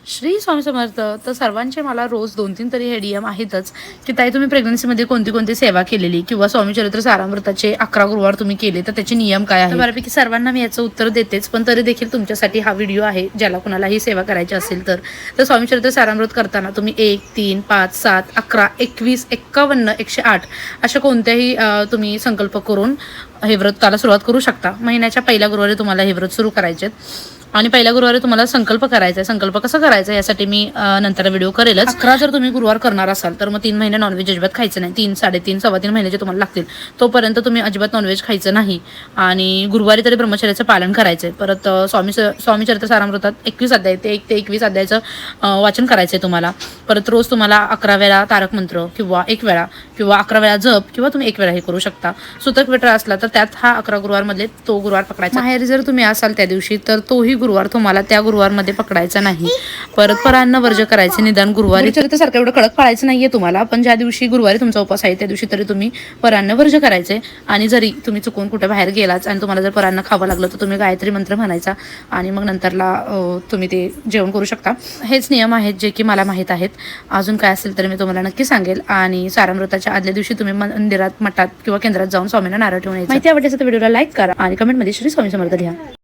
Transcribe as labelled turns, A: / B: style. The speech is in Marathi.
A: श्री स्वामी समर्थ. तर सर्वांचे मला रोज 2-3 तरी हे DM आहेतच की ताई तुम्ही प्रेग्नन्सीमध्ये कोणती कोणती सेवा केलेली किंवा स्वामी चरित्र सारामृताचे 11 गुरुवार तुम्ही केले तर त्याचे नियम काय आहे. बऱ्यापैकी सर्वांना मी याचं उत्तर देतेच, पण तरी देखील तुमच्यासाठी हा व्हिडिओ आहे. ज्याला कुणाला ही सेवा करायची असेल तर स्वामी चरित्र सारामृत करताना तुम्ही 1, 3, 5, 7, 11, 21, 51, 108 अशा कोणत्याही तुम्ही संकल्प करून हे व्रताला सुरुवात करू शकता. महिन्याच्या पहिल्या गुरुवारी तुम्हाला हे व्रत सुरू करायचे आणि पहिल्या गुरुवारी तुम्हाला संकल्प करायचा आहे. संकल्प कसा करायचा यासाठी मी नंतर व्हिडिओ करेलच. 11 जर तुम्ही गुरुवार करणार असाल तर मग 3 महिने नॉनव्हेज अजिबात खायचं नाही. 3, 3.5, 3.25 महिन्याचे तुम्हाला लागतील तोपर्यंत तुम्ही अजिबात नॉनव्हेज खायचं नाही आणि गुरुवारी तरी ब्रह्मचर्याचं पालन करायचं आहे. परत स्वामी चरित्र सारामृतात 21 अध्याय ते 1 ते 21 अध्यायाचं वाचन करायचं आहे तुम्हाला. परत रोज तुम्हाला 11 वेळा तारक मंत्र किंवा 1 वेळा किंवा 11 वेळा जप किंवा तुम्ही 1 वेळा हे करू शकता. सुतक वेटळा असला तर त्यात हा 11 गुरुवारमधले तो गुरुवार पकडायचा. माहेरी जर तुम्ही असाल त्या दिवशी तर तोही गुरुवार तुम्हाला त्या गुरुवारमध्ये पकडायचा नाही. परत परान्न वर्ज करायचे. निदान गुरुवारी चरित्रसारखं एवढं कडक पाळायचं नाहीये तुम्हाला, पण ज्या दिवशी गुरुवारी तुमचा उपवास आहे त्या दिवशी तरी तुम्ही परान्न वर्ज करायचे. आणि जरी तुम्ही चुकून कुठे बाहेर गेलाच आणि तुम्हाला जर परान्न खावं लागलं तर तुम्ही गायत्री मंत्र म्हणायचा आणि मग नंतरला तुम्ही ते जेवण करू शकता. हेच नियम आहेत जे की मला माहीत आहेत. अजून काय असेल तर मी तुम्हाला नक्की सांगेल. आणि सारामृताच्या आदल्या दिवशी तुम्ही मंदिरात, मठात किंवा केंद्रात जाऊन स्वामींना नारळ ठेवून यायचं. माहिती आवडली असेल तर व्हिडिओला लाईक करा आणि कमेंटमध्ये श्री स्वामी समर्थ लिहा.